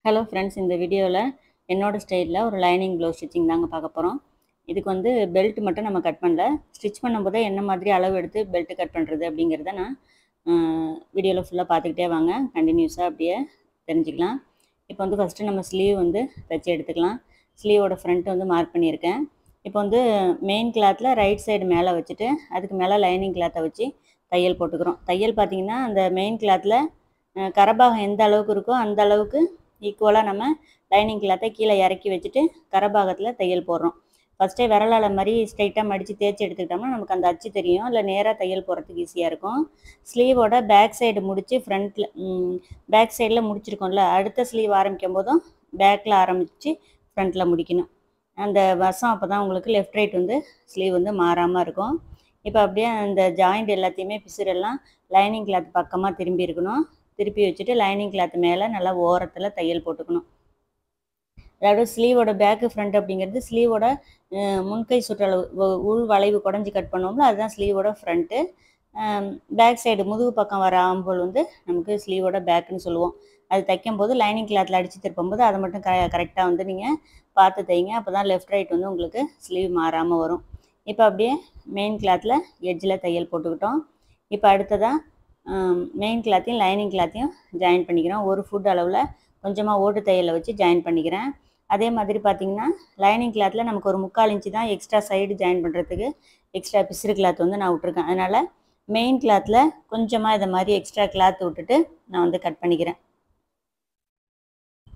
Hello friends, இந்த வீடியோவில் என்னோட ஸ்டைலில் ஒரு லைனிங் ப்ளவுஸ் ஸ்டிச்சிங் தாங்க பார்க்க போகிறோம். இதுக்கு வந்து பெல்ட் மட்டும் நம்ம கட் பண்ணல. ஸ்டிச் பண்ணும்போதே என்ன மாதிரி அளவு எடுத்து பெல்ட் கட் பண்ணுறது அப்படிங்கிறத நான் வீடியோவில் ஃபுல்லாக பார்த்துக்கிட்டே வாங்க. கண்டினியூஸாக அப்படியே தெரிஞ்சுக்கலாம். இப்போ வந்து ஃபஸ்ட்டு நம்ம ஸ்லீவ் வந்து தைச்சி எடுத்துக்கலாம். ஸ்லீவோட ஃப்ரண்ட் வந்து மார்க் பண்ணியிருக்கேன். இப்போ வந்து மெயின் கிளாத்தில் ரைட் சைடு மேலே வச்சுட்டு அதுக்கு மேலே லைனிங் கிளாத்தை வச்சு தையல் போட்டுக்கிறோம். தையல் பார்த்திங்கன்னா அந்த மெயின் கிளாத்தில் கரபாகம் எந்த அளவுக்கு இருக்கோ அந்த அளவுக்கு ஈக்குவலாக நம்ம லைனிங் கிளாத்தை கீழே இறக்கி வச்சுட்டு கரபாகத்தில் தையல் போடுறோம். ஃபஸ்ட்டே விரலால் மாதிரி ஸ்ட்ரைட்டாக மடித்து தேய்ச்சி எடுத்துக்கிட்டோம்னா நமக்கு அந்த அச்சு தெரியும். இல்லை நேராக தையல் போடுறதுக்கு ஈஸியாக இருக்கும். ஸ்லீவோட பேக் சைடு முடித்து ஃப்ரண்ட்டில் பேக் சைடில் முடிச்சிருக்கோம்ல, அடுத்த ஸ்லீவ் ஆரம்பிக்கும் போதும் பேக்கில் ஆரம்பித்து ஃப்ரண்ட்டில் முடிக்கணும். அந்த வசம் அப்போ தான் உங்களுக்கு லெஃப்ட் ரைட் வந்து ஸ்லீவ் வந்து மாறாமல் இருக்கும். இப்போ அப்படியே அந்த ஜாயிண்ட் எல்லாத்தையுமே பிசுரெல்லாம் லைனிங் கிளாத் பக்கமாக திரும்பி இருக்கணும். திருப்பி வச்சுட்டு லைனிங் கிளாத் மேலே நல்லா ஓரத்தில் தையல் போட்டுக்கணும். அதாவது ஸ்லீவோட பேக்கு ஃப்ரண்ட் அப்படிங்கிறது ஸ்லீவோட முன்கை சுற்றளவு உள் வளைவு குடஞ்சி கட் பண்ணுவோம்ல, அதுதான் ஸ்லீவோட ஃப்ரண்ட்டு. பேக் சைடு முதுகு பக்கம் வர ஆம்போல் வந்து நமக்கு ஸ்லீவோட பேக்குன்னு சொல்லுவோம். அது தைக்கும்போது லைனிங் கிளாத்தில் அடித்து திருப்பும்போது அதை மட்டும் கரெக்டாக வந்து நீங்கள் பார்த்து தைங்க. அப்போ தான் லெஃப்ட் ரைட் வந்து உங்களுக்கு ஸ்லீவ் மாறாமல் வரும். இப்போ அப்படியே மெயின் கிளாத்தில் எட்ஜில் தையல் போட்டுக்கிட்டோம். இப்போ அடுத்ததாக மெயின் கிளாத்தையும் லைனிங் கிளாத்தையும் ஜாயின் பண்ணிக்கிறோம். ஒரு ஃபுட் அளவில் கொஞ்சமாக ஓட்டு தையலில் வச்சு ஜாயின் பண்ணிக்கிறேன். அதே மாதிரி பார்த்திங்கன்னா லைனிங் கிளாத்தில் நமக்கு ஒரு 3/4 இன்ச்சு தான் எக்ஸ்ட்ரா சைடு ஜாயின் பண்ணுறதுக்கு எக்ஸ்ட்ரா பிசுறு கிளாத் வந்து நான் விட்ருக்கேன். அதனால் மெயின் கிளாத்தில் கொஞ்சமாக இதை மாதிரி எக்ஸ்ட்ரா கிளாத் விட்டுட்டு நான் வந்து கட் பண்ணிக்கிறேன்.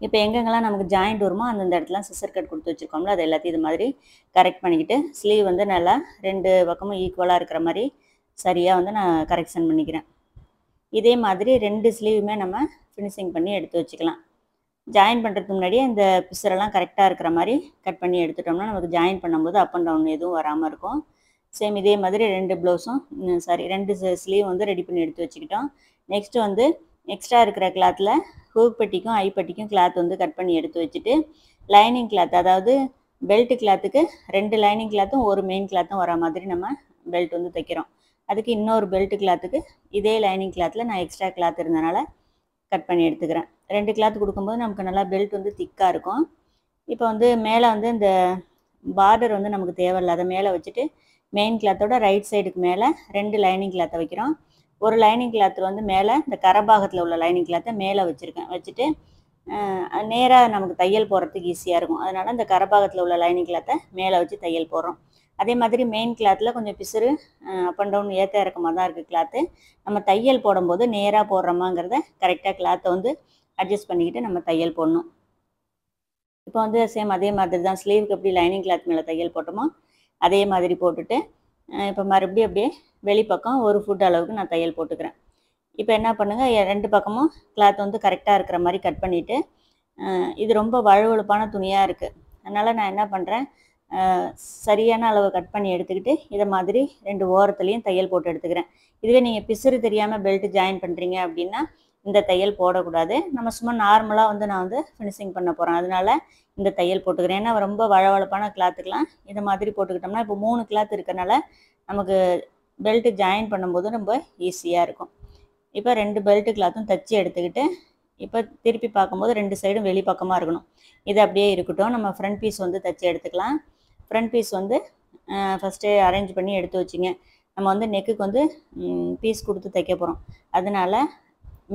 இப்போ எங்கெங்கெல்லாம் நமக்கு ஜாயிண்ட் வருமோ அந்தந்த இடத்துல சிசர் கட் கொடுத்து வச்சுருக்கோம்ல, அது எல்லாத்தையும் இது மாதிரி கரெக்ட் பண்ணிக்கிட்டு ஸ்லீவ் வந்து நல்லா 2 பக்கமும் ஈக்குவலாக இருக்கிற மாதிரி சரியாக வந்து நான் கரெக்ஷன் பண்ணிக்கிறேன். இதே மாதிரி 2 ஸ்லீவுமே நம்ம ஃபினிஷிங் பண்ணி எடுத்து வச்சுக்கலாம். ஜாயின் பண்ணுறதுக்கு முன்னாடியே இந்த பிசரெல்லாம் கரெக்டாக இருக்கிற மாதிரி கட் பண்ணி எடுத்துட்டோம்னா நமக்கு ஜாயின் பண்ணும்போது அப் அண்ட் டவுன் எதுவும் வராமல் இருக்கும். சேம் இதே மாதிரி 2 ப்ளவுஸும் 2 ஸ்லீவ் வந்து ரெடி பண்ணி எடுத்து வச்சுக்கிட்டோம். நெக்ஸ்ட்டு வந்து எக்ஸ்ட்ரா இருக்கிற கிளாத்தில் ஹூக் பட்டிக்கும் ஐப்பட்டிக்கும் கிளாத் வந்து கட் பண்ணி எடுத்து வச்சுட்டு லைனிங் கிளாத், அதாவது பெல்ட் கிளாத்துக்கு 2 லைனிங் கிளாத்தும் ஒரு மெயின் கிளாத்தும் வர மாதிரி நம்ம பெல்ட் வந்து தைக்கிறோம். அதுக்கு இன்னொரு பெல்ட் கிளாத்துக்கு இதே லைனிங் கிளாத்தில் நான் எக்ஸ்ட்ரா கிளாத் இருந்தனால கட் பண்ணி எடுத்துக்கிறேன். 2 கிளாத் கொடுக்கும்போது நமக்கு நல்லா பெல்ட் வந்து திக்காக இருக்கும். இப்போ வந்து மேலே வந்து இந்த பார்டர் வந்து நமக்கு தேவையில்லை, அதை மேலே வச்சுட்டு மெயின் கிளாத்தோட ரைட் சைடுக்கு மேலே 2 லைனிங் கிளாத்தை வைக்கிறோம். ஒரு லைனிங் கிளாத்தில் வந்து மேலே இந்த கரபாகத்தில் உள்ள லைனிங் கிளாத்தை மேலே வச்சுட்டு நேராக நமக்கு தையல் போடுறதுக்கு ஈஸியாக இருக்கும். அதனால் இந்த கரபாகத்தில் உள்ள லைனிங் கிளாத்தை மேலே வச்சு தையல் போடுறோம். அதே மாதிரி மெயின் கிளாத்தில் கொஞ்சம் பிசுறு அப் அண்ட் டவுன் ஏற்ற இறக்கமாக தான் இருக்குது கிளாத்து. நம்ம தையல் போடும்போது நேராக போடுறோமாங்கிறத கரெக்டாக கிளாத்தை வந்து அட்ஜஸ்ட் பண்ணிக்கிட்டு நம்ம தையல் போடணும். இப்போ வந்து சேம் அதே மாதிரி தான் ஸ்லீவுக்கு எப்படி லைனிங் கிளாத் மேலே தையல் போட்டோமோ அதே மாதிரி போட்டுட்டு இப்போ மறுபடியும் அப்படியே வெளிப்பக்கம் ஒரு ஃபுட் அளவுக்கு நான் தையல் போட்டுக்கிறேன். இப்போ என்ன பண்ணுங்கள், 2 பக்கமும் கிளாத் வந்து கரெக்டாக இருக்கிற மாதிரி கட் பண்ணிவிட்டு, இது ரொம்ப வழுவழுப்பான துணியாக இருக்குது, அதனால் நான் என்ன பண்ணுறேன், சரியான அளவு கட் பண்ணி எடுத்துக்கிட்டு இதை மாதிரி 2 ஓரத்துலேயும் தையல் போட்டு எடுத்துக்கிறேன். இதுவே நீங்கள் பிசுறு தெரியாமல் பெல்ட் ஜாயின் பண்ணுறீங்க அப்படின்னா இந்த தையல் போடக்கூடாது. நம்ம சும்மா நார்மலாக வந்து நான் வந்து ஃபினிஷிங் பண்ண போகிறேன், அதனால் இந்த தையல் போட்டுக்கிறேன். ஏன்னா ரொம்ப வழவழப்பான கிளாத்துக்கெலாம் இது மாதிரி போட்டுக்கிட்டோம்னா இப்போ 3 கிளாத் இருக்கனால நமக்கு பெல்ட்டு ஜாயின் பண்ணும்போது ரொம்ப ஈஸியாக இருக்கும். இப்போ 2 பெல்ட்டு கிளாத்தும் தைச்சி எடுத்துக்கிட்டு இப்போ திருப்பி பார்க்கும்போது 2 சைடும் வெளிப்பக்கமாக இருக்கணும். இது அப்படியே இருக்கட்டும். நம்ம ஃப்ரண்ட் பீஸ் வந்து தைச்சி எடுத்துக்கலாம். ஃப்ரண்ட் பீஸ் வந்து ஃபஸ்ட்டு அரேஞ்ச் பண்ணி எடுத்து வச்சுங்க. நம்ம வந்து நெக்குக்கு வந்து பீஸ் கொடுத்து தைக்க போகிறோம். அதனால்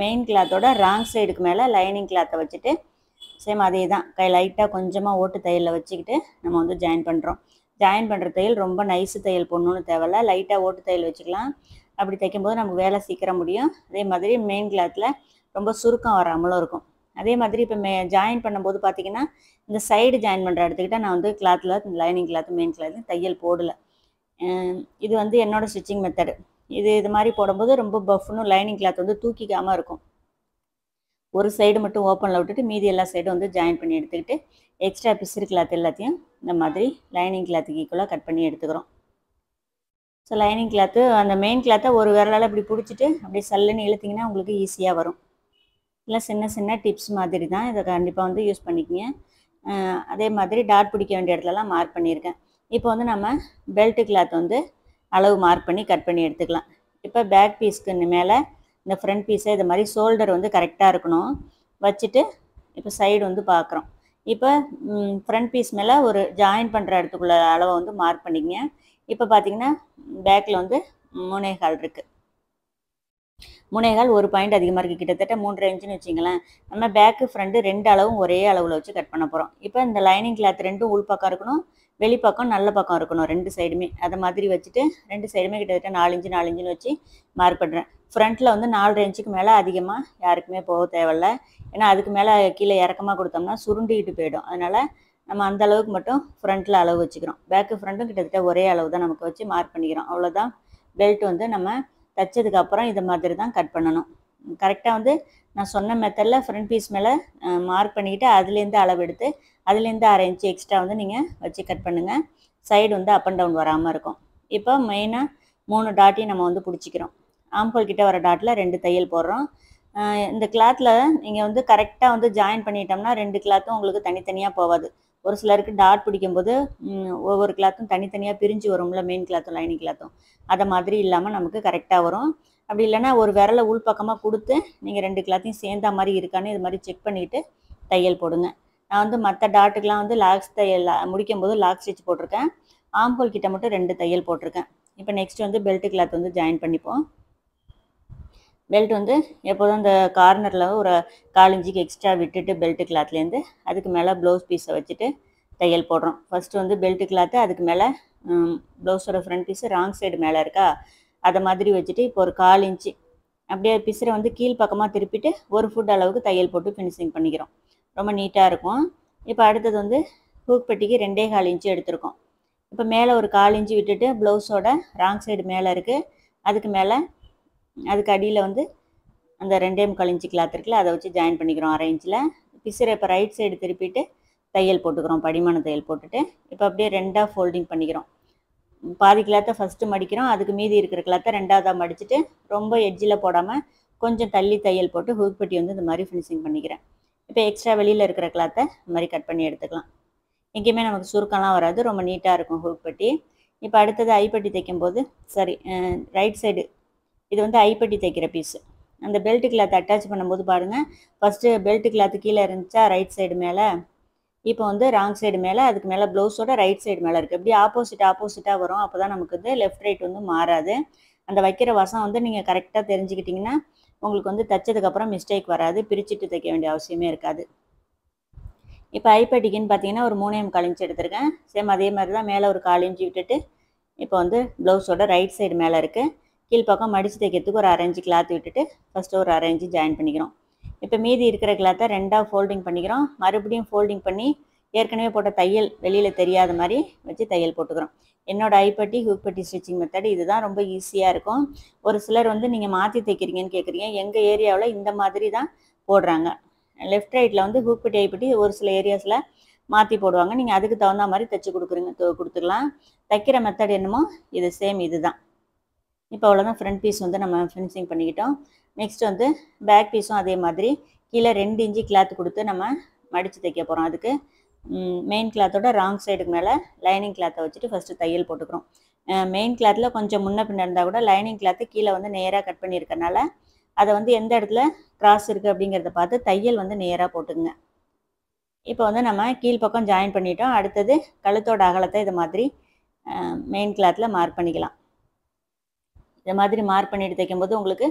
மெயின் கிளாத்தோட ராங் சைடுக்கு மேலே லைனிங் கிளாத்தை வச்சுட்டு சேம் அதே தான் லைட்டாக கொஞ்சமாக ஓட்டு தையலில் வச்சுக்கிட்டு நம்ம வந்து ஜாயின் பண்ணுறோம். ஜாயின் பண்ணுற தையல் ரொம்ப நைஸு தையல் போடணுன்னு தேவையில்ல, லைட்டாக ஓட்டு தையல் வச்சுக்கலாம். அப்படி தைக்கும்போது நமக்கு வேலை சீக்கிரம் முடியும். அதே மாதிரி மெயின் கிளாத்தில் ரொம்ப சுருக்கம் வராமலும் இருக்கும். அதே மாதிரி இப்போ ஜாயின் பண்ணும்போது பார்த்திங்கன்னா இந்த சைடு ஜாயின் பண்ணுற இடத்துக்கிட்ட நான் வந்து கிளாத்தில் லைனிங் கிளாத்து மெயின் கிளாத்து தையல் போடலை. இது வந்து என்னோடய ஸ்டிச்சிங் மெத்தடு. இது மாதிரி போடும்போது ரொம்ப பஃப்னு லைனிங் கிளாத் வந்து தூக்கிக்காமல் இருக்கும். ஒரு சைடு மட்டும் ஓப்பனில் விட்டுட்டு மீதி எல்லா சைடும் வந்து ஜாயின் பண்ணி எடுத்துக்கிட்டு எக்ஸ்ட்ரா பிசுறு கிளாத் எல்லாத்தையும் இந்த மாதிரி லைனிங் கிளாத்துக்கு ஈக்குவலாக கட் பண்ணி எடுத்துக்கிறோம். ஸோ லைனிங் கிளாத்து அந்த மெயின் கிளாத்தை ஒரு விரலால் இப்படி பிடிச்சிட்டு அப்படியே சல்லுன்னு இழுத்திங்கன்னா உங்களுக்கு ஈஸியாக வரும். இல்லை சின்ன சின்ன டிப்ஸ் மாதிரி தான், இதை கண்டிப்பாக வந்து யூஸ் பண்ணிக்கங்க. அதே மாதிரி டாட் பிடிக்க வேண்டிய இடத்துலலாம் மார்க் பண்ணியிருக்கேன். இப்போ வந்து நம்ம பெல்ட்டு கிளாத் வந்து அளவு மார்க் பண்ணி கட் பண்ணி எடுத்துக்கலாம். இப்போ பேக் பீஸ்க்கு மேலே இந்த ஃப்ரண்ட் பீஸை இது மாதிரி ஷோல்டர் வந்து கரெக்டாக இருக்கணும் வச்சுட்டு இப்போ சைடு வந்து பார்க்குறோம். இப்போ ஃப்ரண்ட் பீஸ் மேலே ஒரு ஜாயின் பண்ணுற இடத்துக்குள்ள அளவை வந்து மார்க் பண்ணிக்கங்க. இப்போ பார்த்தீங்கன்னா பேக்கில் வந்து 3.25 இருக்குது. 3.25 ஒரு பாயிண்ட் அதிகமாக இருக்குது, கிட்டத்தட்ட 3.5 இன்ச்சுன்னு வச்சிங்களேன். நம்ம பேக்கு ஃப்ரண்ட்டு 2 அளவும் ஒரே அளவில் வச்சு கட் பண்ண போகிறோம். இப்போ இந்த லைனிங் கிளாத் 2 உள் பக்கம் இருக்கணும், வெளிப்பக்கம் நல்ல பக்கம் இருக்கணும், 2 சைடுமே. அதை மாதிரி வச்சுட்டு 2 சைடுமே கிட்டத்தட்ட 4 இன்ச்சு 4 இன்ச்சுன்னு வச்சு மார்க் பண்ணுறேன். ஃப்ரண்ட்டில் வந்து 4.5 இன்ச்சுக்கு மேலே அதிகமாக யாருக்குமே போக தேவையில்ல. ஏன்னா அதுக்கு மேலே கீழே இறக்கமாக கொடுத்தோம்னா சுருண்டிக்கிட்டு போயிடும். அதனால் நம்ம அந்த அளவுக்கு மட்டும் ஃப்ரண்ட்டில் அளவு வச்சுக்கிறோம். பேக்கு ஃப்ரண்ட்டும் கிட்டத்தட்ட ஒரே அளவு தான் நமக்கு வச்சு மார்க் பண்ணிக்கிறோம். அவ்வளோதான். பெல்ட் வந்து நம்ம தைச்சதுக்கப்புறம் இதை மாதிரி தான் கட் பண்ணணும். கரெக்டாக வந்து நான் சொன்ன மெத்தடில் ஃப்ரண்ட் பீஸ் மேலே மார்க் பண்ணிக்கிட்டு அதுலேருந்து அளவு எடுத்து அதுலேருந்து 1/2 இன்ச்சு எக்ஸ்ட்ரா வந்து நீங்கள் வச்சு கட் பண்ணுங்கள். சைடு வந்து அப் அண்ட் டவுன் வராமல் இருக்கும். இப்போ மெயினாக 3 டாட்டையும் நம்ம வந்து பிடிச்சிக்கிறோம். ஆம்ஹோல் கிட்ட வர டாட்டில் 2 தையல் போடுறோம். இந்த கிளாத்தில் நீங்கள் வந்து கரெக்டாக வந்து ஜாயின் பண்ணிட்டோம்னா 2 கிளாத்தும் உங்களுக்கு தனித்தனியாக போகாது. ஒரு சிலருக்கு டாட் பிடிக்கும்போது ஒவ்வொரு கிளாத்தும் தனித்தனியாக பிரிஞ்சு வரும்ல, மெயின் கிளாத்தும் லைனிங் கிளாத்தும். அதை மாதிரி இல்லாமல் நமக்கு கரெக்டாக வரும். அப்படி இல்லைன்னா ஒரு விரலை உள் பக்கமாக கொடுத்து நீங்கள் 2 கிளாத்தையும் சேர்ந்தா மாதிரி இருக்கான்னு இது மாதிரி செக் பண்ணிவிட்டு தையல் போடுங்க. நான் வந்து மற்ற டாட்டுக்கெலாம் வந்து லாக்ஸ் தையல் முடிக்கும் போது லாக் ஸ்டிச் போட்டிருக்கேன். ஆம்ஹோல் கிட்ட மட்டும் 2 தையல் போட்டிருக்கேன். இப்போ நெக்ஸ்ட் வந்து பெல்ட் கிளாத் வந்து ஜாயின் பண்ணிப்போம். பெல்ட் வந்து எப்போதும் இந்த கார்னரில் ஒரு 1/4 இன்ச்சுக்கு எக்ஸ்ட்ரா விட்டுட்டு பெல்ட் கிளாத்லேருந்து அதுக்கு மேலே ப்ளவுஸ் பீஸை வச்சுட்டு தையல் போடுறோம். ஃபஸ்ட்டு வந்து பெல்ட் கிளாத்து, அதுக்கு மேலே ப்ளவுஸோட ஃப்ரண்ட் பீஸு ராங் சைடு மேலே இருக்கா, அதை மாதிரி வச்சுட்டு இப்போ ஒரு 1/4 இன்ச்சு அப்படியே பிசுரை வந்து கீழ் பக்கமாக திருப்பிட்டு 1 ஃபுட் அளவுக்கு தையல் போட்டு ஃபினிஷிங் பண்ணிக்கிறோம். ரொம்ப நீட்டாக இருக்கும். இப்போ அடுத்தது வந்து ஹூக் பெட்டிக்கு 2.25 இன்ச்சு எடுத்திருக்கோம். இப்போ மேலே ஒரு 1/4 இன்ச்சு விட்டுட்டு ப்ளவுஸோட ராங் சைடு மேலே இருக்குது, அதுக்கு மேலே அதுக்கு அடியில் வந்து அந்த 2.25 இன்ச்சு கிளாத் இருக்குல்ல, அதை வச்சு ஜாயின் பண்ணிக்கிறோம் 1/2 இன்ச்சில். பிசுரை இப்போ ரைட் சைடு திருப்பிட்டு தையல் போட்டுக்கிறோம், படிமான தையல் போட்டுட்டு. இப்போ அப்படியே 2ஆக ஃபோல்டிங் பண்ணிக்கிறோம். பாதி கிளாத்தை ஃபஸ்ட்டு மடிக்கிறோம், அதுக்கு மீதி இருக்கிற கிளாத்தை 2ஆவதாக மடிச்சுட்டு ரொம்ப எட்ஜில் போடாமல் கொஞ்சம் தள்ளி தையல் போட்டு ஹூக் பெட்டி வந்து இந்த மாதிரி ஃபினிஷிங் பண்ணிக்கிறேன். இப்போ எக்ஸ்ட்ரா வெளியில் இருக்கிற கிளாத்தை இந்த மாதிரி கட் பண்ணி எடுத்துக்கலாம். எங்கேயுமே நமக்கு சுருக்கம்லாம் வராது, ரொம்ப நீட்டாக இருக்கும் ஹூக் பெட்டி. இப்போ அடுத்தது ஐப்பட்டி தைக்கும்போது ரைட் சைடு இது வந்து ஐப்பட்டி தைக்கிற பீஸு. அந்த பெல்ட் கிளாத் அட்டாச் பண்ணும்போது பாருங்கள், ஃபஸ்ட்டு பெல்ட் கிளாத்து கீழே இருந்துச்சா ரைட் சைடு மேலே, இப்போ வந்து ராங் சைடு மேலே, அதுக்கு மேலே ப்ளவுஸோட ரைட் சைடு மேலே இருக்குது. இப்படி ஆப்போசிட்டாக வரும். அப்போ தான் நமக்கு வந்து லெஃப்ட் ரைட் வந்து மாறாது. அந்த வைக்கிற வசம் வந்து நீங்கள் கரெக்டாக தெரிஞ்சுக்கிட்டிங்கன்னா உங்களுக்கு வந்து தைச்சதுக்கப்புறம் மிஸ்டேக் வராது, பிரிச்சுட்டு தைக்க வேண்டிய அவசியமே இருக்காது. இப்போ ஐப்பட்டிக்குன்னு பார்த்தீங்கன்னா ஒரு 3.25 இன்ச்சு எடுத்திருக்கேன். சேம் அதே மாதிரி தான் மேலே ஒரு 1/4 இன்ச்சு விட்டுட்டு இப்போ வந்து ப்ளவுஸோட ரைட் சைடு மேலே இருக்குது, கீழ்ப்பக்கம் மடித்து தைக்கிறதுக்கு ஒரு 1/2 இன்ச்சு கிளாத் விட்டுட்டு ஃபஸ்ட்டு ஒரு 1/2 இன்ச்சு ஜாயின் பண்ணிக்கிறோம். இப்போ மீதி இருக்கிற கிளாத்தை 2ஆக ஃபோல்டிங் பண்ணிக்கிறோம். மறுபடியும் ஃபோல்டிங் பண்ணி ஏற்கனவே போட்ட தையல் வெளியில் தெரியாத மாதிரி வச்சு தையல் போட்டுக்கிறோம். என்னோட ஐப்பட்டி ஹூக் பெட்டி ஸ்டிச்சிங் மெத்தட் இதுதான், ரொம்ப ஈஸியாக இருக்கும். ஒரு சிலர் வந்து நீங்கள் மாற்றி தைக்கிறீங்கன்னு கேட்குறீங்க. எங்கள் ஏரியாவில் இந்த மாதிரி தான் போடுறாங்க. லெஃப்ட் ரைட்டில் வந்து ஹூக் பெட்டி ஐப்பட்டி ஒரு சில ஏரியாஸில் மாற்றி போடுவாங்க. நீங்கள் அதுக்கு தகுந்த மாதிரி தைச்சி கொடுத்துக்கலாம். தைக்கிற மெத்தட் என்னமோ இது சேம் இது தான். இப்போ அவ்வளோதான், ஃப்ரண்ட் பீஸ் வந்து நம்ம ஃபினிஷிங் பண்ணிக்கிட்டோம். நெக்ஸ்ட் வந்து பேக் பீஸும் அதே மாதிரி கீழே 2 இன்ச்சு கிளாத் கொடுத்து நம்ம மடித்து தைக்க போகிறோம். அதுக்கு மெயின் கிளாத்தோட ராங் சைடுக்கு மேலே லைனிங் கிளாத்தை வச்சுட்டு ஃபஸ்ட்டு தையல் போட்டுக்கிறோம். மெயின் கிளாத்தில் கொஞ்சம் முன்ன பின்ன இருந்தால் கூட லைனிங் கிளாத்து கீழே வந்து நேராக கட் பண்ணியிருக்கனால அதை வந்து எந்த இடத்துல கிராஸ் இருக்குது அப்படிங்கிறத பார்த்து தையல் வந்து நேராக போட்டுக்குங்க. இப்போ வந்து நம்ம கீழ்ப்பக்கம் ஜாயின் பண்ணிட்டோம். அடுத்தது கழுத்தோட அகலத்தை இது மாதிரி மெயின் கிளாத்தில் மார்க் பண்ணிக்கலாம். இதை மாதிரி மார்க் பண்ணிட்டு தைக்கும்போது உங்களுக்கு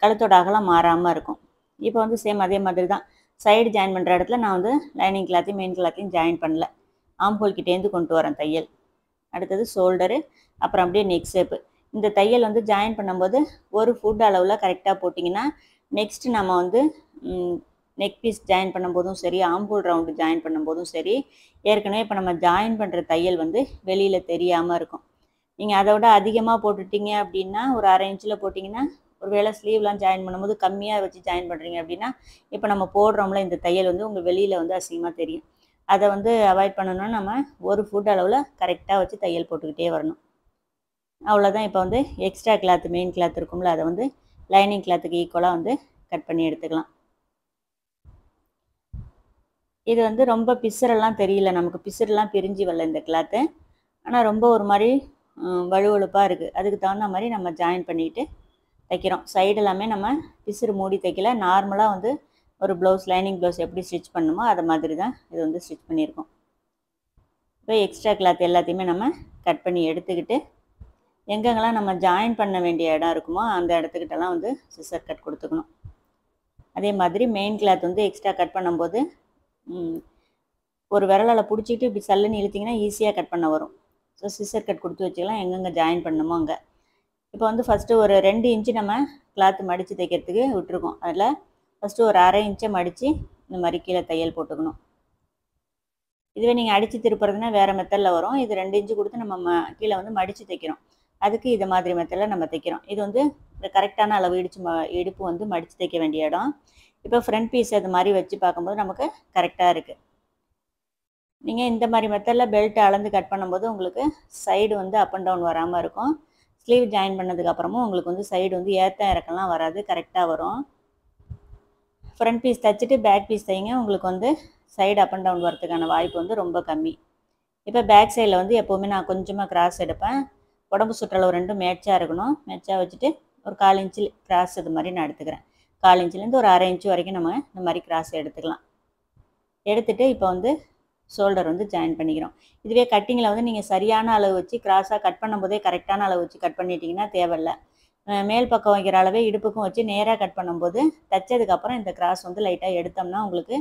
கழுத்தோட அகலம் மாறாமல் இருக்கும். இப்போ வந்து சேம் அதே மாதிரி தான் சைடு ஜாயின் பண்ணுற இடத்துல நான் வந்து லைனிங் கிளாத்தையும் மெயின் கிளாத்தையும் ஜாயின் பண்ணல, ஆம்ஹோல் கிட்டேருந்து கொண்டு வரேன் தையல். அடுத்தது ஷோல்டரு, அப்புறம் அப்படியே நெக் ஷேப்பு. இந்த தையல் வந்து ஜாயின் பண்ணும்போது ஒரு ஃபுட் அளவில் கரெக்டாக போட்டிங்கன்னா நெக்ஸ்ட்டு நம்ம வந்து நெக் பீஸ் ஜாயின் பண்ணும்போதும் சரி, ஆம்ஹோல் ரவுண்டு ஜாயின் பண்ணும்போதும் சரி, ஏற்கனவே இப்போ நம்ம ஜாயின் பண்ணுற தையல் வந்து வெளியில் தெரியாமல் இருக்கும். நீங்கள் அதை விட அதிகமாக போட்டுட்டீங்க அப்படின்னா ஒரு 1/2 இன்ச்சில் போட்டிங்கன்னா, ஒரு வேளை ஸ்லீவ்லாம் ஜாயின் பண்ணும்போது கம்மியாக வச்சு ஜாயின் பண்ணுறீங்க அப்படின்னா இப்போ நம்ம போடுறோம்ல இந்த தையல் வந்து உங்கள் வெளியில் வந்து அசிங்கமாக தெரியும். அதை வந்து அவாய்ட் பண்ணணும்னா நம்ம ஒரு ஃபுட் அளவில் கரெக்டாக வச்சு தையல் போட்டுக்கிட்டே வரணும். அவ்வளோதான். இப்போ வந்து எக்ஸ்ட்ரா கிளாத் மெயின் கிளாத் இருக்கும்ல, அதை வந்து லைனிங் கிளாத்துக்கு ஈக்குவலாக வந்து கட் பண்ணி எடுத்துக்கலாம். இது வந்து ரொம்ப பிசுரெல்லாம் தெரியல, நமக்கு பிசுரெல்லாம் பிரிஞ்சு வரல இந்த கிளாத்து. ஆனால் ரொம்ப ஒரு மாதிரி வழுவழுப்பாக இருக்குது. அதுக்கு தகுந்த மாதிரி நம்ம ஜாயின் பண்ணிவிட்டு தைக்கிறோம். சைடு எல்லாமே நம்ம பிசுறு மூடி தைக்கல, நார்மலாக வந்து ஒரு ப்ளவுஸ் லைனிங் ப்ளவுஸ் எப்படி ஸ்டிச் பண்ணணுமோ அதை மாதிரி தான் இது வந்து ஸ்டிச் பண்ணியிருக்கோம். இப்போ எக்ஸ்ட்ரா கிளாத் எல்லாத்தையுமே நம்ம கட் பண்ணி எடுத்துக்கிட்டு எங்கெங்கெல்லாம் நம்ம ஜாயின் பண்ண வேண்டிய இடம் இருக்குமோ அந்த இடத்துக்கிட்டலாம் வந்து சிசர் கட் கொடுத்துக்கணும். அதே மாதிரி மெயின் கிளாத் வந்து எக்ஸ்ட்ரா கட் பண்ணும்போது ஒரு விரலால் பிடிச்சிட்டு இப்படி சல்லுன்னு இழுத்திங்கன்னா ஈஸியாக கட் பண்ண வரும். ஸோ சிசர் கட் கொடுத்து வச்சுக்கலாம் எங்கெங்கே ஜாயின் பண்ணணுமோ அங்கே. இப்போ வந்து ஃபஸ்ட்டு ஒரு 2 இன்ச்சு நம்ம கிளாத்து மடித்து தைக்கிறதுக்கு விட்டுருக்கோம். அதில் ஃபஸ்ட்டு ஒரு 1/2 இன்ச்சை மடித்து இந்த மாதிரி கீழே தையல் போட்டுக்கணும். இதுவே நீங்கள் அடித்து திருப்புறதுனா வேறு மெத்தடில் வரும். இது 2 இன்ச்சு கொடுத்து நம்ம கீழே வந்து மடித்து தைக்கிறோம். அதுக்கு இது மாதிரி மெத்தடில் நம்ம தைக்கிறோம். இது வந்து இந்த கரெக்டான அளவு இடுப்பு வந்து மடித்து தைக்க வேண்டிய இடம். இப்போ ஃப்ரண்ட் பீஸ் அது மாதிரி வச்சு பார்க்கும்போது நமக்கு கரெக்டாக இருக்குது. நீங்கள் இந்த மாதிரி மெத்தடில் பெல்ட் அளந்து கட் பண்ணும்போது உங்களுக்கு சைடு வந்து அப் அண்ட் டவுன் வராமல் இருக்கும். ஸ்லீவ் ஜாயின் பண்ணதுக்கப்புறமும் உங்களுக்கு வந்து சைடு வந்து ஏற்ற இறக்கம்லாம் வராது, கரெக்டாக வரும். ஃப்ரண்ட் பீஸ் தைச்சிட்டு பேக் பீஸ் தைங்க, உங்களுக்கு வந்து சைடு அப் அண்ட் டவுன் வரதுக்கான வாய்ப்பு வந்து ரொம்ப கம்மி. இப்போ பேக் சைடில் வந்து எப்போவுமே நான் கொஞ்சமாக கிராஸ் எடுப்பேன். உடம்பு சுற்றளவு ரெண்டும் மேட்சாக இருக்கணும். மேட்சாக வச்சுட்டு ஒரு 1/4 இன்ச்சு கிராஸ் இது மாதிரி நான் எடுத்துக்கிறேன். 1/4 இன்ச்சுலேருந்து ஒரு 1/2 இன்ச்சு வரைக்கும் நம்ம இந்த மாதிரி கிராஸ் எடுத்துக்கலாம். எடுத்துகிட்டு இப்போ வந்து ஷோல்டர் வந்து ஜாயின் பண்ணிக்கிறோம். இதுவே கட்டிங்கில் வந்து நீங்கள் சரியான அளவு வச்சு கிராஸாக கட் பண்ணும்போதே கரெக்டான அளவு வச்சு கட் பண்ணிட்டீங்கன்னா தேவையில்லை. மேல் பக்கம் வைக்கிற அளவே இடுப்புக்கும் வச்சு நேராக கட் பண்ணும்போது தைச்சதுக்கப்புறம் இந்த கிராஸ் வந்து லைட்டாக எடுத்தோம்னா உங்களுக்கு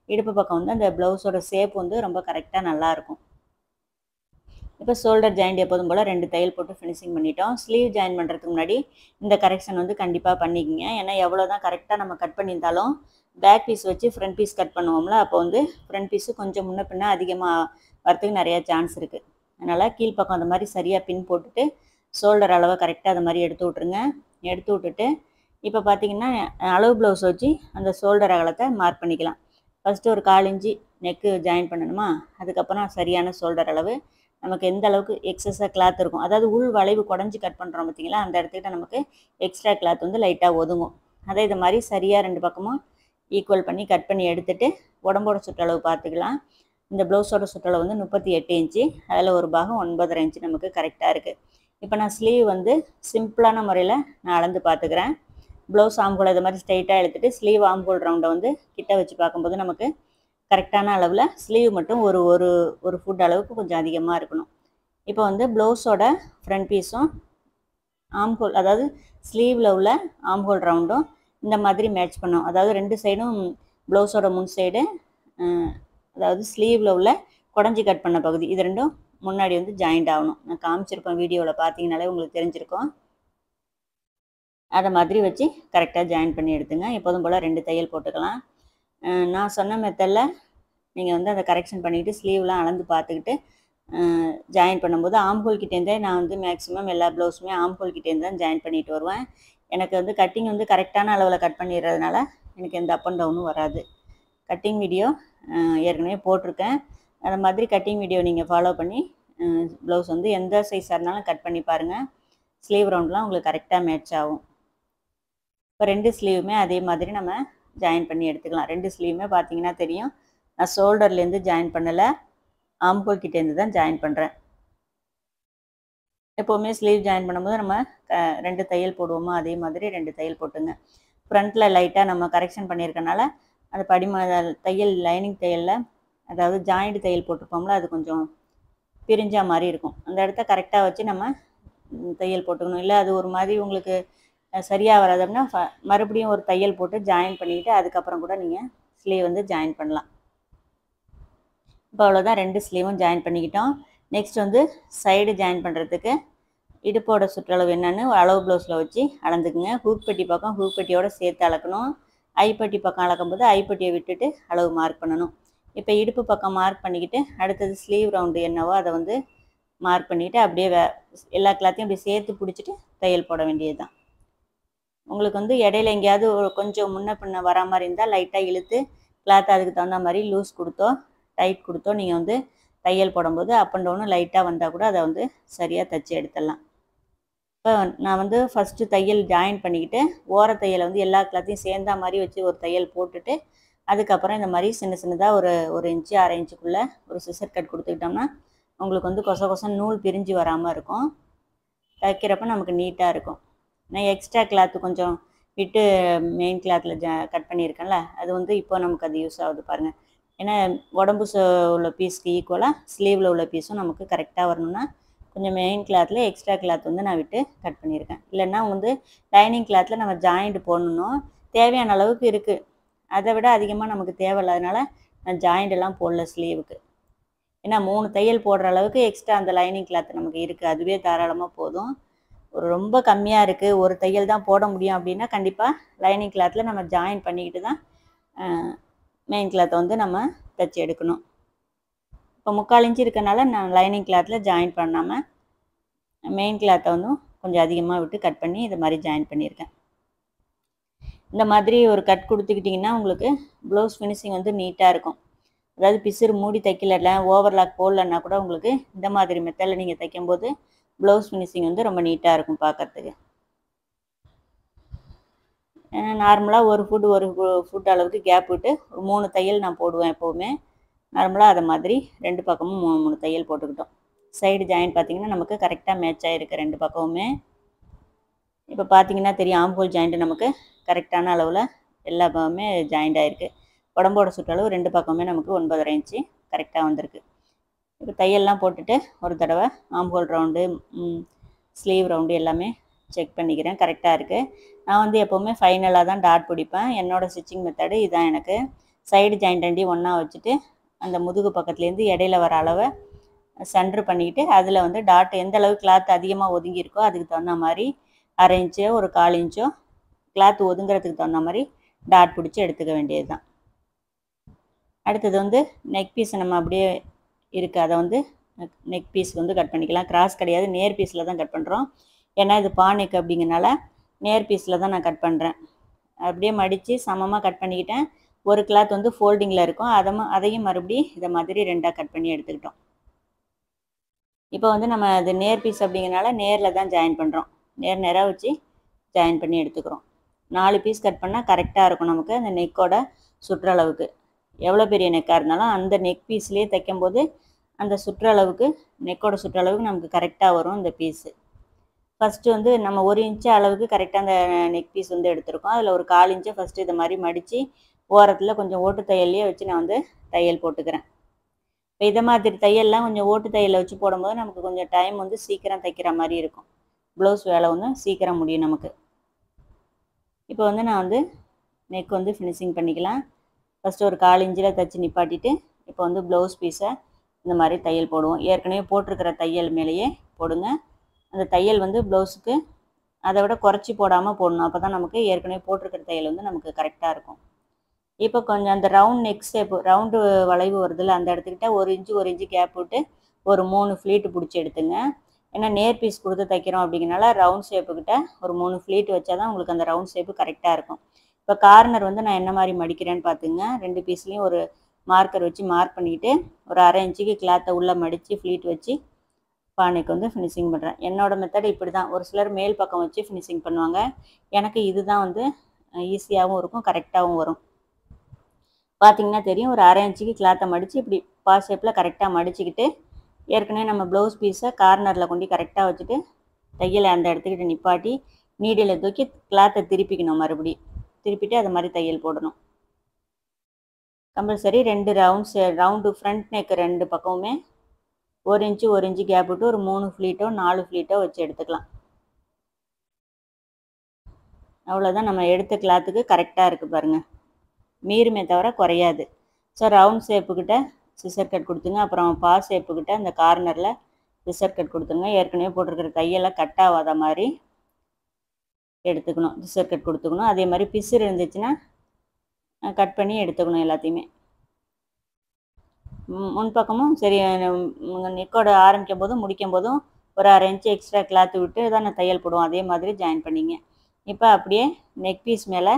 இடுப்பு பக்கம் வந்து அந்த ப்ளவுஸோட ஷேப் வந்து ரொம்ப கரெக்டாக நல்லாயிருக்கும். இப்போ ஷோல்டர் ஜாயிண்ட் எப்போதும் போல் 2 தையல் போட்டு ஃபினிஷிங் பண்ணிட்டோம். ஸ்லீவ் ஜாயின் பண்ணுறதுக்கு முன்னாடி இந்த கரெக்ஷன் வந்து கண்டிப்பாக பண்ணிக்கோங்க. ஏன்னா எவ்வளோ தான் கரெக்டாக நம்ம கட் பண்ணியிருந்தாலும் பேக் பீஸ் வச்சு ஃப்ரண்ட் பீஸ் கட் பண்ணுவோம்ல, அப்போ வந்து ஃப்ரண்ட் பீஸு கொஞ்சம் முன்ன பின்ன அதிகமாக வரத்துக்கு நிறையா சான்ஸ் இருக்குது. அதனால் கீழ்ப்பக்கம் அந்த மாதிரி சரியாக பின் போட்டுட்டு ஷோல்டர் அளவை கரெக்டாக அது மாதிரி எடுத்து விட்ருங்க. எடுத்து விட்டுட்டு இப்போ பார்த்திங்கன்னா அளவு ப்ளவுஸ் வச்சு அந்த ஷோல்டர் அகலத்தை மார்க் பண்ணிக்கலாம். ஃபஸ்ட்டு ஒரு 1/4 இன்ச்சு நெக்கு ஜாயின் பண்ணணுமா, அதுக்கப்புறம் சரியான ஷோல்டர் அளவு நமக்கு எந்த அளவுக்கு எக்ஸஸாக கிளாத் இருக்கும், அதாவது உள் வளைவு குடஞ்சி கட் பண்ணுறோம் பார்த்திங்களா, அந்த இடத்துக்கிட்ட நமக்கு எக்ஸ்ட்ரா கிளாத் வந்து லைட்டாக ஒதுங்கும். அதே இது மாதிரி சரியாக 2 பக்கமும் ஈக்குவல் பண்ணி கட் பண்ணி எடுத்துகிட்டு உடம்போட சுற்றளவு பார்த்துக்கலாம். இந்த ப்ளவுஸோட சுற்றளவு வந்து 38 இன்ச்சு, அதில் ஒரு பாகம் 9.5 இன்ச்சு நமக்கு கரெக்டாக இருக்குது. இப்போ நான் ஸ்லீவ் வந்து சிம்பிளான முறையில் நான் அளந்து பார்த்துக்கிறேன். ப்ளவுஸ் ஆம்கோல் இது மாதிரி ஸ்ட்ரைட்டாக எடுத்துகிட்டு ஸ்லீவ் ஆம்கோல் ரவுண்டை வந்து கிட்ட வச்சு பார்க்கும்போது நமக்கு கரெக்டான அளவில் ஸ்லீவ் மட்டும் ஒரு ஒரு ஒரு ஃபுட் அளவுக்கு கொஞ்சம் அதிகமாக இருக்கணும். இப்போ வந்து ப்ளவுஸோட ஃப்ரண்ட் பீஸும் ஆம்ஹோல், அதாவது ஸ்லீவில் உள்ள ஆம்ஹோல் ரவுண்டும் இந்த மாதிரி மேட்ச் பண்ணோம். அதாவது 2 சைடும் ப்ளவுஸோட முன் சைடு, அதாவது ஸ்லீவில் உள்ள குடஞ்சி கட் பண்ண பகுதி, இது ரெண்டும் முன்னாடி வந்து ஜாயிண்ட் ஆகணும். நான் காமிச்சிருப்பேன் வீடியோவில், பார்த்தீங்கனாலே உங்களுக்கு தெரிஞ்சிருக்கும். அதை மாதிரி வச்சு கரெக்டாக ஜாயின் பண்ணி எடுத்துங்க. எப்போதும் போல் 2 தையல் போட்டுக்கலாம். நான் சொன்ன மெத்தடில் நீங்கள் வந்து அதை கரெக்ஷன் பண்ணிக்கிட்டு ஸ்லீவ்லாம் அளந்து பார்த்துக்கிட்டு ஜாயின் பண்ணும்போது ஆம்ஹோல் கிட்டேருந்தே நான் வந்து மேக்ஸிமம் எல்லா ப்ளவுஸுமே ஆம்ஹோல் கிட்டேருந்து தான் ஜாயின் பண்ணிட்டு வருவேன். எனக்கு வந்து கட்டிங் வந்து கரெக்டான அளவில் கட் பண்ணிடுறதுனால எனக்கு எந்த அப் அண்ட் டவுனும் வராது. கட்டிங் வீடியோ ஏற்கனவே போட்டிருக்கேன். அந்த மாதிரி கட்டிங் வீடியோ நீங்கள் ஃபாலோ பண்ணி ப்ளவுஸ் வந்து எந்த சைஸாக இருந்தாலும் கட் பண்ணி பாருங்கள். ஸ்லீவ் ரவுண்ட்லாம் உங்களுக்கு கரெக்டாக மேட்ச் ஆகும். இப்போ 2 ஸ்லீவுமே அதே மாதிரி நம்ம ஜாயின் பண்ணி எடுத்துக்கலாம். 2 ஸ்லீவுமே பார்த்தீங்கன்னா தெரியும், நான் ஷோல்டர்லேருந்து ஜாயின் பண்ணலை, ஆம்ஹோல் கிட்டேருந்து தான் ஜாயின் பண்ணுறேன். எப்போவுமே ஸ்லீவ் ஜாயின் பண்ணும்போது நம்ம 2 தையல் போடுவோமோ அதே மாதிரி 2 தையல் போட்டுங்க. ஃப்ரண்ட்டில் லைட்டாக நம்ம கரெக்ஷன் பண்ணியிருக்கனால அந்த தையல் லைனிங் தையலில், அதாவது ஜாயிண்ட் தையல் போட்டிருப்போம்ல, அது கொஞ்சம் பிரிஞ்சா மாதிரி இருக்கும். அந்த இடத்த கரெக்டாக வச்சு நம்ம தையல் போட்டுக்கணும். இல்லை அது ஒரு மாதிரி உங்களுக்கு சரியாக வராது அப்படின்னா மறுபடியும் ஒரு தையல் போட்டு ஜாயின் பண்ணிக்கிட்டு அதுக்கப்புறம் கூட நீங்கள் ஸ்லீவ் வந்து ஜாயின் பண்ணலாம். இப்போ அவ்வளோதான், 2 ஸ்லீவும் ஜாயின் பண்ணிக்கிட்டோம். நெக்ஸ்ட் வந்து சைடு ஜாயின் பண்ணுறதுக்கு இடுப்போட சுற்றளவு என்னென்னு அளவு ப்ளவுஸில் வச்சு அளந்துக்குங்க. ஹூக் பெட்டி பக்கம் ஹூக் பெட்டியோடு சேர்த்து அளக்கணும். ஐப்பட்டி பக்கம் அளக்கும்போது ஐப்பட்டியை விட்டுட்டு அளவு மார்க் பண்ணணும். இப்போ இடுப்பு பக்கம் மார்க் பண்ணிக்கிட்டு அடுத்தது ஸ்லீவ் ரவுண்டு என்னவோ அதை வந்து மார்க் பண்ணிவிட்டு அப்படியே எல்லா கிளாத்தையும் அப்படி சேர்த்து பிடிச்சிட்டு தையல் போட வேண்டியது தான். உங்களுக்கு வந்து இடையில எங்கேயாவது கொஞ்சம் முன்ன பின்ன வரா மாதிரி இருந்தால் லைட்டாக இழுத்து கிளாத் அதுக்கு தகுந்த மாதிரி லூஸ் கொடுத்தோ டைட் கொடுத்தோ நீங்கள் வந்து தையல் போடும்போது அப் அண்ட் டவுனும் லைட்டாக வந்தால் கூட அதை வந்து சரியாக தைச்சி எடுத்துடலாம். இப்போ நான் வந்து ஃபஸ்ட்டு தையல் ஜாயின் பண்ணிக்கிட்டு ஓர தையலை வந்து எல்லா கிளாத்தையும் சேர்ந்தா மாதிரி வச்சு ஒரு தையல் போட்டுட்டு அதுக்கப்புறம் இந்த மாதிரி சின்ன சின்னதாக ஒரு இன்ச்சு 1/2 இன்ச்சுக்குள்ளே ஒரு சிசர் கட் கொடுத்துக்கிட்டோம்னா உங்களுக்கு வந்து கொசம் நூல் பிரிஞ்சு வராமல் இருக்கும். தைக்கிறப்ப நமக்கு நீட்டாக இருக்கும். நான் எக்ஸ்ட்ரா கிளாத்து கொஞ்சம் விட்டு மெயின் கிளாத்தில் கட் பண்ணியிருக்கேன்ல, அது வந்து இப்போ நமக்கு அது யூஸ் ஆகுது பாருங்கள். ஏன்னா உடம்பு உள்ள பீஸ்க்கு ஈக்குவலாக ஸ்லீவில் உள்ள பீஸும் நமக்கு கரெக்டாக வரணும்னா கொஞ்சம் மெயின் கிளாத்தில் எக்ஸ்ட்ரா கிளாத் வந்து நான் விட்டு கட் பண்ணியிருக்கேன். இல்லைன்னா வந்து லைனிங் கிளாத்தில் நம்ம ஜாயிண்ட் போடணும், தேவையான அளவுக்கு இருக்குது, அதை விட அதிகமாக நமக்கு தேவையில்லாதனால நான் ஜாயிண்ட் எல்லாம் போடல ஸ்லீவுக்கு. ஏன்னா 3 தையல் போடுற அளவுக்கு எக்ஸ்ட்ரா அந்த லைனிங் கிளாத் நமக்கு இருக்குது, அதுவே தாராளமாக போதும். ஒரு ரொம்ப கம்மியாக இருக்குது, ஒரு தையல் தான் போட முடியும் அப்படின்னா கண்டிப்பாக லைனிங் கிளாத்தில் நம்ம ஜாயின் பண்ணிக்கிட்டு தான் மெயின் கிளாத்தை வந்து நம்ம தைச்சி எடுக்கணும். இப்போ 3/4 இன்ச்சு இருக்கனால நான் லைனிங் கிளாத்தில் ஜாயின் பண்ணாமல் மெயின் கிளாத்தை வந்து கொஞ்சம் அதிகமாக விட்டு கட் பண்ணி இது மாதிரி ஜாயின் பண்ணியிருக்கேன். இந்த மாதிரி ஒரு கட் கொடுத்துக்கிட்டிங்கன்னா உங்களுக்கு ப்ளவுஸ் ஃபினிஷிங் வந்து நீட்டாக இருக்கும். அதாவது பிசுறு மூடி தைக்கல, ஓவர்லாக் போடலன்னா கூட உங்களுக்கு இந்த மாதிரி மெத்தடில் நீங்கள் தைக்கும்போது ப்ளவுஸ் ஃபினிஷிங் வந்து ரொம்ப நீட்டாக இருக்கும் பார்க்குறதுக்கு. நார்மலாக ஒரு ஃபுட் அளவுக்கு கேப் விட்டு ஒரு 3 தையல் நான் போடுவேன் எப்போவுமே. நார்மலாக அதை மாதிரி 2 பக்கமும் 3 தையல் போட்டுக்கிட்டோம். சைடு ஜாயின் பார்த்திங்கன்னா நமக்கு கரெக்டாக மேட்ச் ஆகிருக்கு 2 பக்கமுமே. இப்போ பார்த்திங்கன்னா தெரியும், ஆம்ஹோல் ஜாயிண்ட்டு நமக்கு கரெக்டான அளவில் எல்லா பக்கமுமே ஜாயிண்ட் ஆகிருக்கு. உடம்போட சுற்றளவு 2 பக்கமுமே நமக்கு 9.5 இன்ச்சு கரெக்டாக வந்திருக்கு. இப்போ தையல்லாம் போட்டுட்டு ஒரு தடவை ஆம்ஹோல் ரவுண்டு, ஸ்லீவ் ரவுண்டு எல்லாமே செக் பண்ணிக்கிறேன், கரெக்டாக இருக்குது. நான் வந்து எப்போவுமே ஃபைனலாக தான் டாட் பிடிப்பேன். என்னோடய ஸ்டிச்சிங் மெத்தடு இதுதான். எனக்கு சைடு ஜாயிண்ட் ரெண்டையும் ஒன்றா வச்சுட்டு அந்த முதுகு பக்கத்துலேருந்து இடையில வர அளவை சென்ட்ரு பண்ணிக்கிட்டு அதில் வந்து டாட் எந்த அளவுக்கு கிளாத் அதிகமாக ஒதுங்கியிருக்கோ அதுக்கு தகுந்த மாதிரி 1/2 இன்ச்சோ ஒரு 1/4 இன்ச்சோ கிளாத் ஒதுங்கிறதுக்கு தகுந்த மாதிரி டாட் பிடிச்சி எடுத்துக்க வேண்டியது தான். அடுத்தது வந்து நெக் பீஸ் நம்ம அப்படியே இருக்குது, அதை வந்து நெக் பீஸ் வந்து கட் பண்ணிக்கலாம். கிராஸ் கிடையாது, நேர் பீஸில் தான் கட் பண்ணுறோம். ஏன்னா இது பா நெக் அப்படிங்கிறனால நேர் பீஸில் தான் நான் கட் பண்ணுறேன். அப்படியே மடித்து சமமாக கட் பண்ணிக்கிட்டேன். ஒரு கிளாத் வந்து ஃபோல்டிங்கில் இருக்கும், அதையும் மறுபடியும் இதை மாதிரி 2ஆக கட் பண்ணி எடுத்துக்கிட்டோம். இப்போ வந்து நம்ம அது நேர் பீஸ் அப்படிங்கிறனால நேரில் தான் ஜாயின் பண்ணுறோம். நேராக வச்சு ஜாயின் பண்ணி எடுத்துக்கிறோம். 4 பீஸ் கட் பண்ணால் கரெக்டாக இருக்கும் நமக்கு அந்த நெக்கோட சுற்றளவுக்கு. எவ்வளோ பெரிய நெக்காக இருந்தாலும் அந்த நெக் பீஸ்லேயே தைக்கும்போது அந்த சுற்றளவுக்கு, நெக்கோட சுற்றளவுக்கு நமக்கு கரெக்டாக வரும் இந்த பீஸு. ஃபஸ்ட்டு வந்து நம்ம 1 இன்ச்சு அளவுக்கு கரெக்டாக அந்த நெக் பீஸ் வந்து எடுத்துருக்கோம். அதில் ஒரு 1/4 இன்ச்சை ஃபஸ்ட்டு இதை மாதிரி மடித்து ஓரத்தில் கொஞ்சம் ஓட்டு தையல்லையே வச்சு நான் வந்து தையல் போட்டுக்கிறேன். இப்போ இதை மாதிரி தையல்லாம் கொஞ்சம் ஓட்டு தையலில் வச்சு போடும்போது நமக்கு கொஞ்சம் டைம் வந்து சீக்கிரம் தைக்கிற மாதிரி இருக்கும். ப்ளவுஸ் வேலை வந்து சீக்கிரம் முடியும் நமக்கு. இப்போ வந்து நான் வந்து நெக் வந்து ஃபினிஷிங் பண்ணிக்கலாம். ஃபஸ்ட்டு ஒரு 1/4 இன்ச்சில் தைச்சி நிப்பாட்டிட்டு இப்போ வந்து ப்ளவுஸ் பீஸை இந்த மாதிரி தையல் போடுவோம். ஏற்கனவே போட்டிருக்கிற தையல் மேலேயே போடுங்க. அந்த தையல் வந்து ப்ளவுஸுக்கு அதை விட குறைச்சி போடாமல் போடணும். அப்போ தான் நமக்கு ஏற்கனவே போட்டிருக்கிற தையல் வந்து நமக்கு கரெக்டாக இருக்கும். இப்போ கொஞ்சம் அந்த ரவுண்ட் நெக் ஷேப்பு, ரவுண்டு வளைவு வருதில்ல, அந்த இடத்துக்கிட்ட 1 இன்ச்சு கேப் விட்டு ஒரு 3 ஃப்ளீட்டு பிடிச்சி எடுத்துங்க. ஏன்னா நேர் பீஸ் கொடுத்து தைக்கிறோம் அப்படிங்கிறனால ரவுண்ட் ஷேப்புக்கிட்ட ஒரு 3 ஃப்ளீட் வச்சா தான் உங்களுக்கு அந்த ரவுண்ட் ஷேப்பு கரெக்டாக இருக்கும். இப்போ கார்னர் வந்து நான் என்ன மாதிரி மடிக்கிறேன்னு பார்த்துங்க. 2 பீஸ்லேயும் ஒரு மார்க்கர் வச்சு மார்க் பண்ணிக்கிட்டு ஒரு 1/2 இன்ச்சுக்கு கிளாத்தை உள்ளே மடித்து ஃப்ளீட் வச்சு பானைக்கு வந்து ஃபினிஷிங் பண்ணுறேன். என்னோடய மெத்தட் இப்படி தான். ஒரு சிலர் மேல் பக்கம் வச்சு ஃபினிஷிங் பண்ணுவாங்க. எனக்கு இது தான் வந்து ஈஸியாகவும் இருக்கும், கரெக்டாகவும் வரும். பார்த்திங்கன்னா தெரியும், ஒரு 1/2 இன்ச்சுக்கு கிளாத்தை மடித்து இப்படி பா ஷேப்பில் கரெக்டாக மடிச்சுக்கிட்டு ஏற்கனவே நம்ம ப்ளவுஸ் பீஸை கார்னரில் கொண்டு கரெக்டாக வச்சுட்டு தையலை அந்த இடத்துக்கிட்ட நிப்பாட்டி நீடியில் தூக்கி கிளாத்தை திருப்பிக்கணும். மறுபடி திருப்பிட்டு அது மாதிரி தையல் போடணும். கம்பல்சரி 2 ரவுண்டு ஃப்ரண்ட் நெக் 2 பக்கமுமே 1 இன்ச்சு கேப் விட்டு ஒரு 3 ஃப்ளீட்டோ 4 ஃப்ளீட்டோ வச்சு எடுத்துக்கலாம். அவ்வளோதான், நம்ம எடுத்த கிளாத்துக்கு கரெக்டாக இருக்குது பாருங்கள். மீறுமே தவிர குறையாது. ஸோ ரவுண்ட் ஷேப்புக்கிட்ட சிசர் கட் கொடுத்துங்க. அப்புறம் பா ஷேப்புக்கிட்ட அந்த கார்னரில் சிசர் கட் கொடுத்துங்க. ஏற்கனவே போட்டிருக்கிற தையலை கட் ஆகாத மாதிரி எடுத்துக்கணும், சிசர் கட் கொடுத்துக்கணும். அதே மாதிரி பிசுறு இருந்துச்சுன்னா கட் பண்ணி எடுத்துக்கணும் எல்லாத்தையுமே. முன்பக்கமும் சரி, நெக்கோட ஆரம்பிக்கும் போதும் முடிக்கும் போதும் ஒரு 1/2 இன்ச்சு எக்ஸ்ட்ரா கிளாத்து விட்டு தான் நான் தையல் போடுவோம். அதே மாதிரி ஜாயின் பண்ணிங்க. இப்போ அப்படியே நெக் பீஸ் மேலே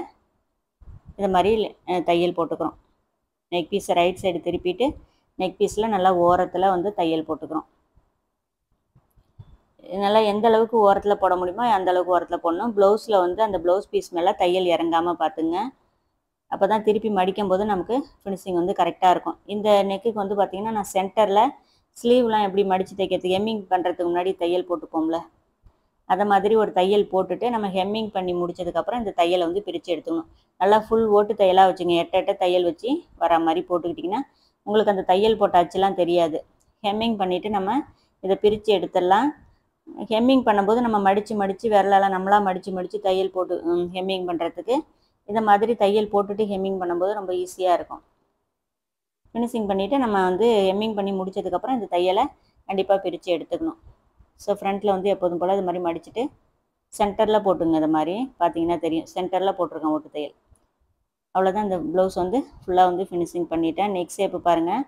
இது மாதிரி தையல் போட்டுக்கிறோம். நெக் பீஸை ரைட் சைடு திருப்பிட்டு நெக் பீஸில் நல்லா ஓரத்தில் வந்து தையல் போட்டுக்கிறோம். நல்லா எந்த அளவுக்கு ஓரத்தில் போட முடியுமோ அந்த அளவுக்கு ஓரத்தில் போடணும். ப்ளவுஸில் வந்து அந்த ப்ளவுஸ் பீஸ் மேலே தையல் இறங்காமல் பார்த்துங்க. அப்போ தான் திருப்பி மடிக்கும் போது நமக்கு ஃபினிஷிங் வந்து கரெக்டாக இருக்கும். இந்த நெக்குக்கு வந்து பார்த்திங்கன்னா நான் சென்டரில் ஸ்லீவ்லாம் எப்படி மடித்து தைக்கிறதுக்கு எம்மிங் பண்ணுறதுக்கு முன்னாடி தையல் போட்டுப்போம்ல, அதை மாதிரி ஒரு தையல் போட்டுட்டு நம்ம ஹெம்மிங் பண்ணி முடிச்சதுக்கப்புறம் இந்த தையலை வந்து பிரித்து எடுத்துக்கணும். நல்லா ஃபுல் ஓட்டு தையலாக வச்சுங்க. எட்ட தையல் வச்சு வர மாதிரி போட்டுக்கிட்டிங்கன்னா உங்களுக்கு அந்த தையல் போட்ட அச்சுலாம் தெரியாது. ஹெம்மிங் பண்ணிவிட்டு நம்ம இதை பிரித்து எடுத்துடலாம். ஹெம்மிங் பண்ணும்போது நம்ம மடித்து விரலெல்லாம் நம்மளாக மடித்து தையல் போட்டு ஹெம்மிங் பண்ணுறதுக்கு இந்த மாதிரி தையல் போட்டுட்டு ஹெம்மிங் பண்ணும்போது ரொம்ப ஈஸியாக இருக்கும். ஃபினிஷிங் பண்ணிவிட்டு நம்ம வந்து ஹெம்மிங் பண்ணி முடிச்சதுக்கப்புறம் இந்த தையலை கண்டிப்பாக பிரித்து எடுத்துக்கணும். ஸோ ஃப்ரண்ட்டில் வந்து எப்போதும் போல் இது மாதிரி மடிச்சுட்டு சென்டரில் போட்டுங்க. இது மாதிரி பார்த்தீங்கன்னா தெரியும், சென்டரில் போட்டிருக்கேன் ஓட்டு தையல். அவ்வளோதான். இந்த ப்ளவுஸ் வந்து ஃபுல்லாக வந்து ஃபினிஷிங் பண்ணிட்டேன். நெக் ஷேப்பு பாருங்கள்,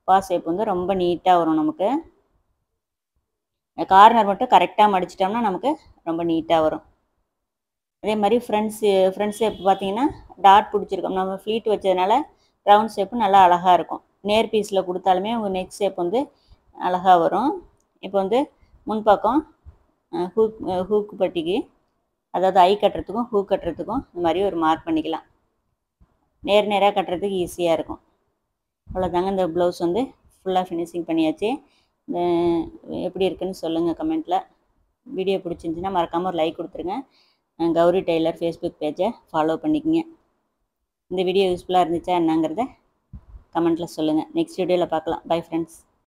பா ஷேப் வந்து ரொம்ப நீட்டாக வரும். நமக்கு கார்னர் மட்டும் கரெக்டாக மடிச்சிட்டோம்னா நமக்கு ரொம்ப நீட்டாக வரும். அதே மாதிரி ஃப்ரண்ட் ஷேப் பார்த்தீங்கன்னா டாட் பிடிச்சிருக்கோம். நம்ம ஃப்ளீட் வச்சதுனால ரவுண்ட் ஷேப்பு நல்லா அழகாக இருக்கும். நேர் பீஸில் கொடுத்தாலுமே உங்கள் நெக் ஷேப் வந்து அழகாக வரும். இப்போ வந்து முன்பக்கம் ஹூக்கு பட்டிக்கு, அதாவது ஐ கட்டுறதுக்கும் ஹூக் கட்டுறதுக்கும் இந்த மாதிரி ஒரு மார்க் பண்ணிக்கலாம். நேராக கட்டுறதுக்கு ஈஸியாக இருக்கும். அவ்வளோதாங்க. இந்த ப்ளவுஸ் வந்து ஃபுல்லாக ஃபினிஷிங் பண்ணியாச்சு. எப்படி இருக்குன்னு சொல்லுங்கள் கமெண்ட்டில். வீடியோ பிடிச்சிருந்துச்சின்னா மறக்காமல் ஒரு லைக் கொடுத்துருங்க. கௌரி டெய்லர் ஃபேஸ்புக் பேஜை ஃபாலோ பண்ணிக்கங்க. இந்த வீடியோ யூஸ்ஃபுல்லாக இருந்துச்சா என்னங்கிறத கமெண்ட்டில் சொல்லுங்கள். நெக்ஸ்ட் வீடியோவில் பார்க்கலாம். Bye friends.